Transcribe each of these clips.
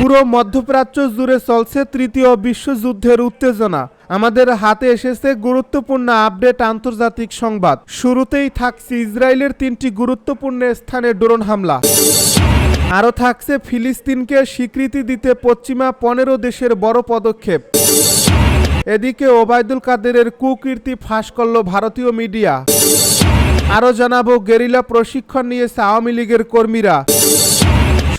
পুরো মধ্যপ্রাচ্য জুড়ে চলছে তৃতীয় বিশ্বযুদ্ধের উত্তেজনা। আমাদের হাতে এসেছে গুরুত্বপূর্ণ আপডেট আন্তর্জাতিক সংবাদ। শুরুতেই থাকছে ইসরায়েলের 3টি গুরুত্বপূর্ণ স্থানে ড্রোন হামলা। আরও থাকছে ফিলিস্তিনকে স্বীকৃতি দিতে পশ্চিমা 15 দেশের বড় পদক্ষেপ। এদিকে ওবায়দুল কাদেরের কুকীর্তি ফাঁস করল ভারতীয় মিডিয়া। আরও জানাবো গেরিলা প্রশিক্ষণ নিয়েছে আওয়ামী লীগের কর্মীরা।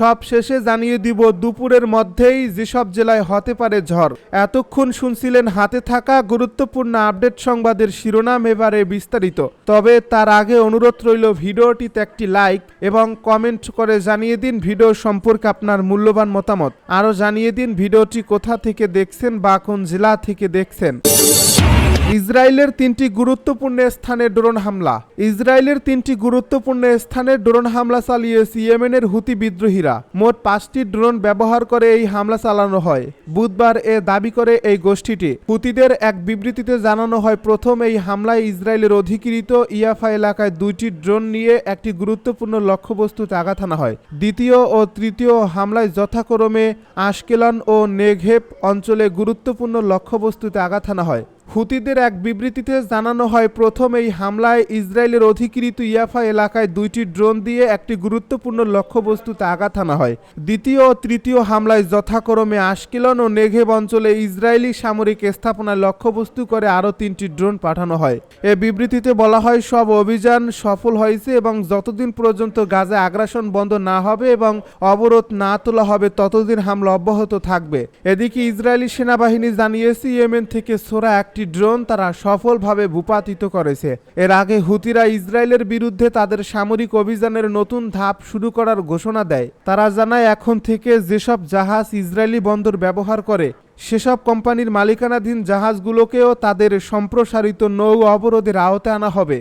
সব শেষে জানিয়ে দিব দুপুরের মধ্যেই যেসব জেলায় হতে পারে ঝড়। এতক্ষণ শুনছিলেন হাতে থাকা গুরুত্বপূর্ণ আপডেট সংবাদের শিরোনাম, এবারে বিস্তারিত। তবে তার আগে অনুরোধ রইল ভিডিওটিতে একটি লাইক এবং কমেন্ট করে জানিয়ে দিন ভিডিও সম্পর্কে আপনার মূল্যবান মতামত। আরও জানিয়ে দিন ভিডিওটি কোথা থেকে দেখছেন বা কোন জেলা থেকে দেখছেন। ইসরায়েলের 3টি গুরুত্বপূর্ণ স্থানে ড্রোন হামলা। ইসরায়েলের 3টি গুরুত্বপূর্ণ স্থানে ড্রোন হামলা চালিয়েছে ইয়েমেনের হুতি বিদ্রোহীরা। মোট 5টি ড্রোন ব্যবহার করে এই হামলা চালানো হয়। বুধবার দাবি করে এই গোষ্ঠীটি। হুতিদের এক বিবৃতিতে জানানো হয়, প্রথম এই হামলায় ইসরায়েলের অধিকৃত ইয়াফা এলাকায় 2টি ড্রোন নিয়ে একটি গুরুত্বপূর্ণ লক্ষ্যবস্তুতে আঘাত হানা হয়। দ্বিতীয় ও তৃতীয় হামলায় যথাক্রমে আশকেলন ও নেঘেব অঞ্চলে গুরুত্বপূর্ণ লক্ষ্যবস্তুতে আঘাত হানা হয়। হুতিদের এক বিবৃতিতে জানানো হয়, প্রথম এই হামলায় ইসরায়েলের অধিকৃত ইয়াফা এলাকায় 2টি ড্রোন দিয়ে একটি গুরুত্বপূর্ণ লক্ষ্যবস্তুতে আঘাত হানা হয়। দ্বিতীয় ও তৃতীয় হামলায় যথাক্রমে আশকেলন ও নেঘেব অঞ্চলে ইসরায়েলি সামরিক স্থাপনায় লক্ষ্যবস্তু করে আরও 3টি ড্রোন পাঠানো হয়। এ বিবৃতিতে বলা হয়, সব অভিযান সফল হয়েছে এবং যতদিন পর্যন্ত গাজায় আগ্রাসন বন্ধ না হবে এবং অবরোধ না তোলা হবে ততদিন হামলা অব্যাহত থাকবে। এদিকে ইসরায়েলি সেনাবাহিনী জানিয়েছে, ইয়েমেন থেকে ছোড়া একটি ড্রোন তারা সফলভাবে ভূপাতিত করেছে। এর আগে হুতিরা ইসরায়েলের বিরুদ্ধে তাদের সামরিক অভিযানের নতুন ধাপ শুরু করার ঘোষণা দেয়। তারা জানায়, এখন থেকে যেসব জাহাজ ইসরায়েলি বন্দর ব্যবহার করে সেসব কোম্পানির মালিকানাধীন জাহাজগুলোকেও তাদের সম্প্রসারিত নৌ অবরোধের আওতায় আনা হবে।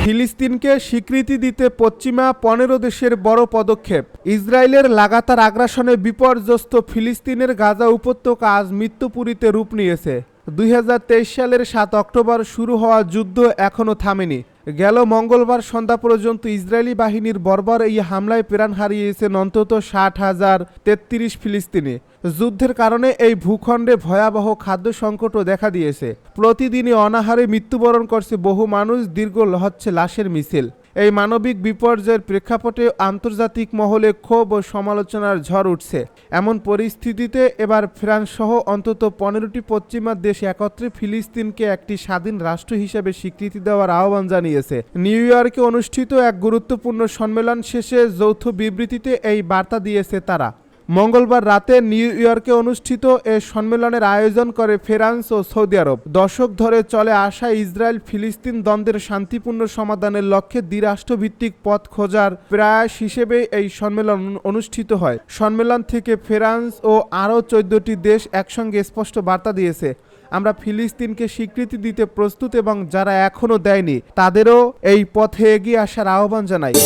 ফিলিস্তিনকে স্বীকৃতি দিতে পশ্চিমা 15 দেশের বড় পদক্ষেপ। ইসরায়েলের লাগাতার আগ্রাসনে বিপর্যস্ত ফিলিস্তিনের গাজা উপত্যকা আজ মৃত্যুপুরীতে রূপ নিয়েছে। 2023 সালের 7 অক্টোবর শুরু হওয়া যুদ্ধ এখনও থামেনি। গেল মঙ্গলবার সন্ধ্যা পর্যন্ত ইসরায়েলি বাহিনীর বর্বর এই হামলায় প্রাণ হারিয়েছেন অন্তত 60,033 ফিলিস্তিনি। যুদ্ধের কারণে এই ভূখণ্ডে ভয়াবহ খাদ্য সংকটও দেখা দিয়েছে। প্রতিদিনই অনাহারে মৃত্যুবরণ করছে বহু মানুষ, দীর্ঘ হচ্ছে লাশের মিছিল। এই মানবিক বিপর্যয়ের প্রেক্ষাপটে আন্তর্জাতিক মহলে ক্ষোভ ও সমালোচনার ঝড় উঠছে। এমন পরিস্থিতিতে এবার ফ্রান্স সহ অন্তত 15টি পশ্চিমা দেশ একত্রে ফিলিস্তিনকে একটি স্বাধীন রাষ্ট্র হিসেবে স্বীকৃতি দেওয়ার আহ্বান জানিয়েছে। নিউ ইয়র্কে অনুষ্ঠিত এক গুরুত্বপূর্ণ সম্মেলন শেষে যৌথ বিবৃতিতে এই বার্তা দিয়েছে তারা। মঙ্গলবার রাতে নিউ ইয়র্কে অনুষ্ঠিত এ সম্মেলনের আয়োজন করে ফ্রান্স ও সৌদি আরব। দশক ধরে চলে আসা ইসরায়েল ফিলিস্তিন দ্বন্দ্বের শান্তিপূর্ণ সমাধানের লক্ষ্যে দ্বিরাষ্ট্রভিত্তিক পথ খোঁজার প্রয়াস হিসেবে এই সম্মেলন অনুষ্ঠিত হয়। সম্মেলন থেকে ফ্রান্স ও আরও 14টি দেশ একসঙ্গে স্পষ্ট বার্তা দিয়েছে, আমরা ফিলিস্তিনকে স্বীকৃতি দিতে প্রস্তুত এবং যারা এখনও দেয়নি তাদেরও এই পথে এগিয়ে আসার আহ্বান জানাই।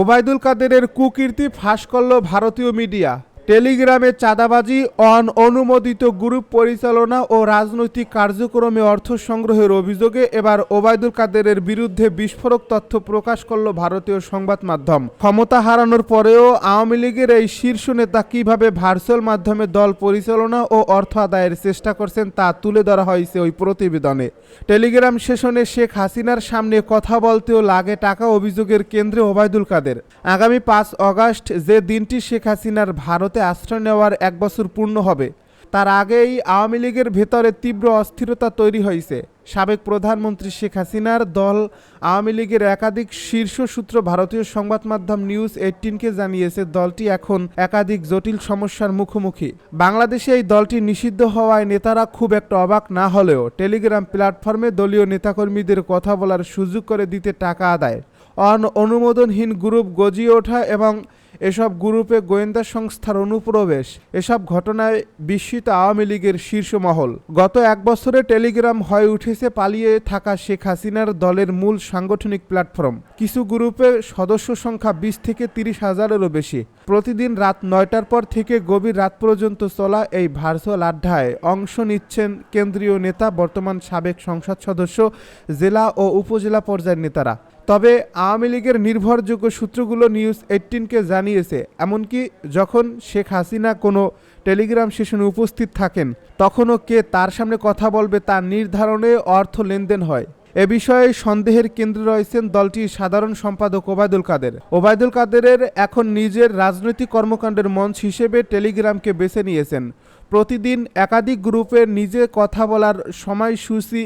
ওবায়দুল কাদেরের কুকীর্তি ফাঁস করল ভারতীয় মিডিয়া। টেলিগ্রামে চাঁদাবাজি, অনুমোদিত গ্রুপ পরিচালনা ও রাজনৈতিক কার্যক্রমে অর্থ সংগ্রহের অভিযোগে এবার ওবায়দুল কাদেরের বিরুদ্ধে বিস্ফোরক তথ্য প্রকাশ করল ভারতীয় সংবাদ মাধ্যম। ক্ষমতা হারানোর পরেও আওয়ামী লীগের এই শীর্ষ নেতা কিভাবে ভার্চুয়াল মাধ্যমে দল পরিচালনা ও অর্থ আদায়ের চেষ্টা করছেন তা তুলে ধরা হয়েছে ওই প্রতিবেদনে। টেলিগ্রাম সেশনে শেখ হাসিনার সামনে কথা বলতেও লাগে টাকা অভিযোগের কেন্দ্রে ওবায়দুল কাদের। আগামী 5 অগাস্ট যে দিনটি শেখ হাসিনার ভারত আশ্রয় নেওয়ার 1 বছর পূর্ণ হবে, তার আগেই আওয়ামী লীগের ভেতরে তীব্র অস্থিরতা তৈরি হয়েছে। সাবেক প্রধানমন্ত্রী শেখ হাসিনার দল আওয়ামী লীগের একাধিক শীর্ষ সূত্র ভারতীয় সংবাদ মাধ্যম নিউজ 18কে জানিয়েছে, দলটি এখন একাধিক জটিল সমস্যার মুখোমুখি। বাংলাদেশে এই দলটি নিষিদ্ধ হওয়ায় নেতারা খুব একটা অবাক না হলেও টেলিগ্রাম প্ল্যাটফর্মে দলীয় নেতাকর্মীদের কথা বলার সুযোগ করে দিতে টাকা আদায়, অনুমোদনহীন গ্রুপ গজিয়ে ওঠা এবং এসব গ্রুপে গোয়েন্দা সংস্থার অনুপ্রবেশ, এসব ঘটনায় বিস্মিত আওয়ামী লীগের শীর্ষ মহল। গত 1 বছরে টেলিগ্রাম হয়ে উঠেছে পালিয়ে থাকা শেখ হাসিনার দলের মূল সাংগঠনিক প্ল্যাটফর্ম। কিছু গ্রুপে সদস্য সংখ্যা 20 থেকে 30 হাজারেরও বেশি। প্রতিদিন রাত 9টার পর থেকে গভীর রাত পর্যন্ত চলা এই ভার্চুয়াল আড্ডায় অংশ নিচ্ছেন কেন্দ্রীয় নেতা, বর্তমান সাবেক সংসদ সদস্য, জেলা ও উপজেলা পর্যায়ের নেতারা। তবে আওয়ামী লীগের নির্ভরযোগ্য সূত্রগুলো নিউজ 18কে জানিয়েছে, এমনকি যখন শেখ হাসিনা কোনো টেলিগ্রাম সেশনে উপস্থিত থাকেন তখনও কে তার সামনে কথা বলবে তা নির্ধারণে অর্থ লেনদেন হয়। এ বিষয়ে সন্দেহের কেন্দ্রে রয়েছেন দলটির সাধারণ সম্পাদক ওবায়দুল কাদের। ওবায়দুল কাদেরের এখন নিজের রাজনৈতিক কর্মকাণ্ডের মঞ্চ হিসেবে টেলিগ্রামকে বেছে নিয়েছেন। প্রতিদিন একাধিক গ্রুপে নিজে কথা বলার সময়সূচি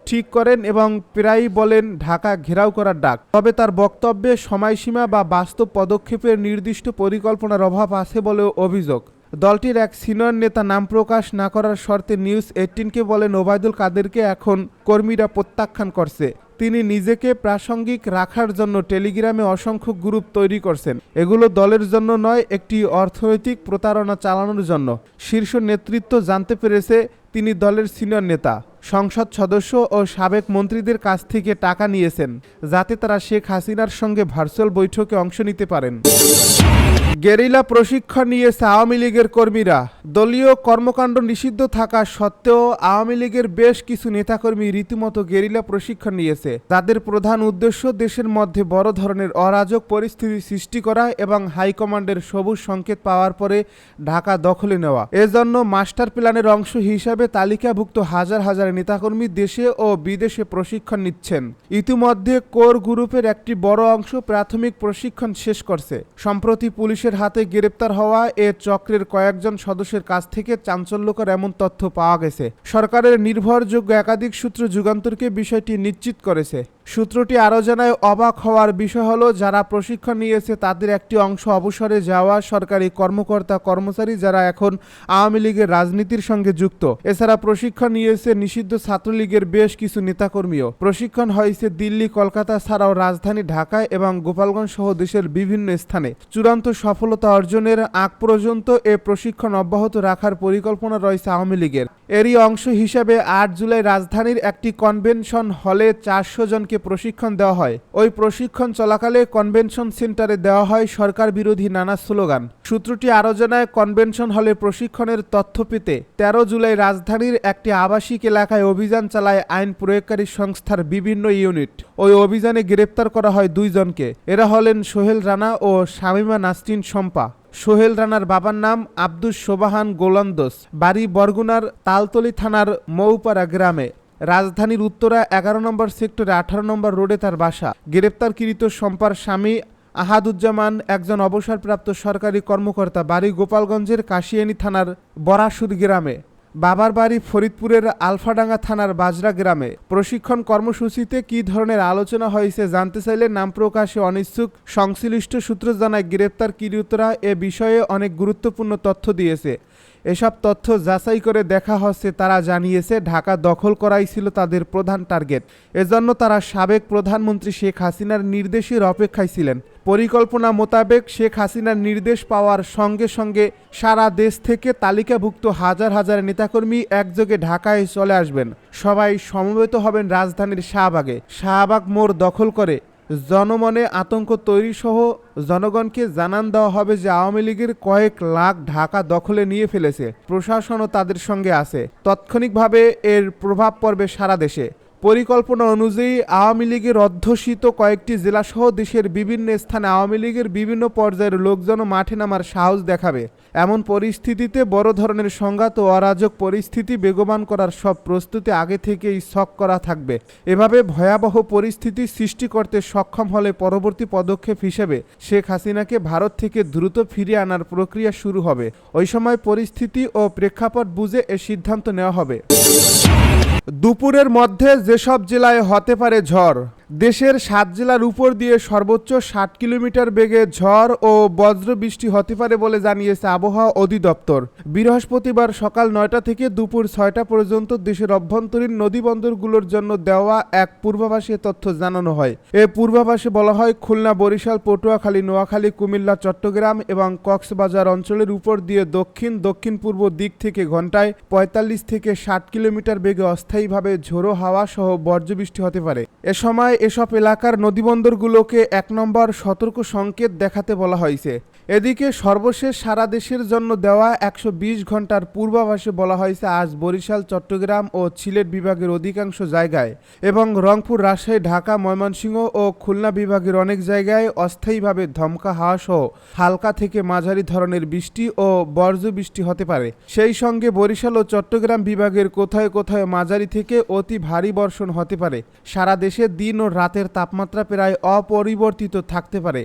ঠিক করেন এবং প্রায়ই বলেন ঢাকা ঘেরাও করার ডাক। তবে তার বক্তব্যে সময়সীমা বা বাস্তব পদক্ষেপের নির্দিষ্ট পরিকল্পনার অভাব আছে বলেও অভিযোগ। দলটির এক সিনিয়র নেতা নাম প্রকাশ না করার শর্তে নিউজ 18কে বলেন, ওবায়দুল কাদেরকে এখন কর্মীরা প্রত্যাখ্যান করছে। তিনি নিজেকে প্রাসঙ্গিক রাখার জন্য টেলিগ্রামে অসংখ্য গ্রুপ তৈরি করছেন। এগুলো দলের জন্য নয়, একটি অর্থনৈতিক প্রতারণা চালানোর জন্য। শীর্ষ নেতৃত্ব জানতে পেরেছে তিনি দলের সিনিয়র নেতা, সংসদ সদস্য ও সাবেক মন্ত্রীদের কাছ থেকে টাকা নিয়েছেন যাতে তারা শেখ হাসিনার সঙ্গে ভার্চুয়াল বৈঠকে অংশ নিতে পারেন। গেরিলা প্রশিক্ষণ নিয়েছে আওয়ামী লীগের কর্মীরা। দলীয় কর্মকাণ্ড নিষিদ্ধ থাকা সত্ত্বেও আওয়ামী লীগের বেশ কিছু নেতাকর্মী রীতিমতো গেরিলা প্রশিক্ষণ নিয়েছে, যাদের প্রধান উদ্দেশ্য দেশের মধ্যে বড় ধরনের অরাজক পরিস্থিতি সৃষ্টি করা এবং হাইকমান্ডের সবুজ সংকেত পাওয়ার পরে ঢাকা দখলে নেওয়া। এজন্য মাস্টার প্ল্যানের অংশ হিসাবে তালিকাভুক্ত হাজার হাজার নেতাকর্মী দেশে ও বিদেশে প্রশিক্ষণ নিচ্ছেন। ইতিমধ্যে কোর গ্রুপের একটি বড় অংশ প্রাথমিক প্রশিক্ষণ শেষ করছে। সম্প্রতি পুলিশের হাতে গ্রেপ্তার হওয়া এ চক্রের কয়েকজন সদস্যের কাছ থেকে চাঞ্চল্যকর এমন তথ্য পাওয়া গেছে। সরকারের নির্ভরযোগ্য একাধিক সূত্র যুগান্তরকে বিষয়টি নিশ্চিত করেছে। সূত্রটি আরও জানায়, অবাক হওয়ার বিষয় হলো যারা প্রশিক্ষণ নিয়েছে তাদের একটি অংশ অবসরে যাওয়া সরকারি কর্মকর্তা কর্মচারী যারা এখন আওয়ামী লীগের রাজনীতির সঙ্গে যুক্ত। এছাড়া প্রশিক্ষণ নিয়েছে নিষিদ্ধ ছাত্রলীগের বেশ কিছু নেতাকর্মীও। প্রশিক্ষণ হয়েছে দিল্লি, কলকাতা ছাড়াও রাজধানী ঢাকায় এবং গোপালগঞ্জ সহ দেশের বিভিন্ন স্থানে। চূড়ান্ত সফলতা অর্জনের আগ পর্যন্ত এ প্রশিক্ষণ অব্যাহত রাখার পরিকল্পনা রয়েছে আওয়ামী লীগের। এরই অংশ হিসাবে 8 জুলাই রাজধানীর একটি কনভেনশন হলে 400 জনকে প্রশিক্ষণ দেওয়া হয়। ওই প্রশিক্ষণ চলাকালে কনভেনশন সেন্টারে দেওয়া হয় সরকার বিরোধী নানা স্লোগান। সূত্রটি আরও জানায়, কনভেনশন হলে প্রশিক্ষণের তথ্য পেতে 13 জুলাই রাজধানীর একটি আবাসিক এলাকায় অভিযান চালায় আইন প্রয়োগকারী সংস্থার বিভিন্ন ইউনিট। ওই অভিযানে গ্রেপ্তার করা হয় 2 জনকে। এরা হলেন সোহেল রানা ও শামীমা নাসরিন শম্পা। সোহেল রানার বাবার নাম আব্দুস সোবাহান গোলান্দোস, বাড়ি বরগুনার তালতলী থানার মৌপাড়া গ্রামে। রাজধানীর উত্তরা 11 নম্বর সেক্টরে 18 নম্বর রোডে তার বাসা। গ্রেপ্তারকৃত শম্পার স্বামী আহাদুজ্জামান একজন অবসরপ্রাপ্ত সরকারি কর্মকর্তা, বাড়ি গোপালগঞ্জের কাশিয়ানী থানার বরাসুর গ্রামে। বাবার বাড়ি ফরিদপুরের আলফাডাঙ্গা থানার বাজরা গ্রামে। প্রশিক্ষণ কর্মসূচিতে কী ধরনের আলোচনা হয়েছে জানতে চাইলে নাম প্রকাশে অনিচ্ছুক সংশ্লিষ্ট সূত্র জানায়, গ্রেপ্তারকৃতরা এ বিষয়ে অনেক গুরুত্বপূর্ণ তথ্য দিয়েছে। এসব তথ্য যাচাই করে দেখা হচ্ছে তারা জানিয়েছে ঢাকা দখল করাই ছিল তাদের প্রধান টার্গেট। এজন্য তারা সাবেক প্রধানমন্ত্রী শেখ হাসিনার নির্দেশের অপেক্ষায় ছিলেন। পরিকল্পনা মোতাবেক শেখ হাসিনার নির্দেশ পাওয়ার সঙ্গে সঙ্গে সারা দেশ থেকে তালিকাভুক্ত হাজার হাজার নেতাকর্মী একযোগে ঢাকায় চলে আসবেন। সবাই সমবেত হবেন রাজধানীর শাহবাগ মোড় দখল করে জনমনে আতঙ্ক তৈরি সহ জনগণকে জানান দেওয়া হবে যে আওয়ামী লীগের কয়েক লাখ ঢাকা দখলে নিয়ে ফেলেছে। প্রশাসনও তাদের সঙ্গে আছে। তাৎক্ষণিকভাবে এর প্রভাব পড়বে সারা দেশে। পরিকল্পনা অনুযায়ী আওয়ামী লীগের অধ্যুষিত কয়েকটি জেলাসহ দেশের বিভিন্ন স্থানে আওয়ামী লীগের বিভিন্ন পর্যায়ের লোকজন মাঠে নামার সাহস দেখাবে। এমন পরিস্থিতিতে বড় ধরনের সংঘাত ও অরাজক পরিস্থিতি বেগবান করার সব প্রস্তুতি আগে থেকেই ছক করা থাকবে। এভাবে ভয়াবহ পরিস্থিতি সৃষ্টি করতে সক্ষম হলে পরবর্তী পদক্ষেপ হিসেবে শেখ হাসিনাকে ভারত থেকে দ্রুত ফিরিয়ে আনার প্রক্রিয়া শুরু হবে। ওই সময় পরিস্থিতি ও প্রেক্ষাপট বুঝে এ সিদ্ধান্ত নেওয়া হবে। দুপুরের মধ্যে যেসব জেলায় হতে পারে ঝড়। দেশের 7 জেলার উপর দিয়ে সর্বোচ্চ 60 কিলোমিটার বেগে ঝড় ও বজ্রবৃষ্টি হতে পারে বলে জানিয়েছে আবহাওয়া অধিদপ্তর। বৃহস্পতিবার সকাল 9টা থেকে দুপুর 6টা পর্যন্ত দেশের অভ্যন্তরীণ নদীবন্দরগুলোর জন্য দেওয়া এক পূর্বাভাসে তথ্য জানানো হয়। এ পূর্বাভাসে বলা হয়, খুলনা, বরিশাল, পটুয়াখালী, নোয়াখালী, কুমিল্লা, চট্টগ্রাম এবং কক্সবাজার অঞ্চলের উপর দিয়ে দক্ষিণ পূর্ব দিক থেকে ঘন্টায় 45 থেকে 60 কিলোমিটার বেগে অস্থায়ীভাবে ঝোড়ো হাওয়া সহ বজ্রবৃষ্টি হতে পারে। এ সময় এসব এলাকার নদীবন্দরগুলোকে 1 নম্বর সতর্ক সংকেত দেখাতে বলা হয়েছে। এদিকে সর্বশেষ সারা দেশের জন্য দেওয়া 120 ঘন্টার পূর্বাভাসে বলা হয়েছে আজ বরিশাল, চট্টগ্রাম ও সিলেট বিভাগের অধিকাংশ জায়গায় এবং রংপুর, রাজশাহী, ঢাকা, ময়মনসিংহ ও খুলনা বিভাগের অনেক জায়গায় অস্থায়ীভাবে দমকা হাওয়া সহ হালকা থেকে মাঝারি ধরনের বৃষ্টি ও বজ্রবৃষ্টি হতে পারে। সেই সঙ্গে বরিশাল ও চট্টগ্রাম বিভাগের কোথাও কোথাও মাঝারি থেকে অতি ভারী বর্ষণ হতে পারে। সারা দেশে দিন ও রাতের তাপমাত্রা প্রায় অপরিবর্তিত থাকতে পারে।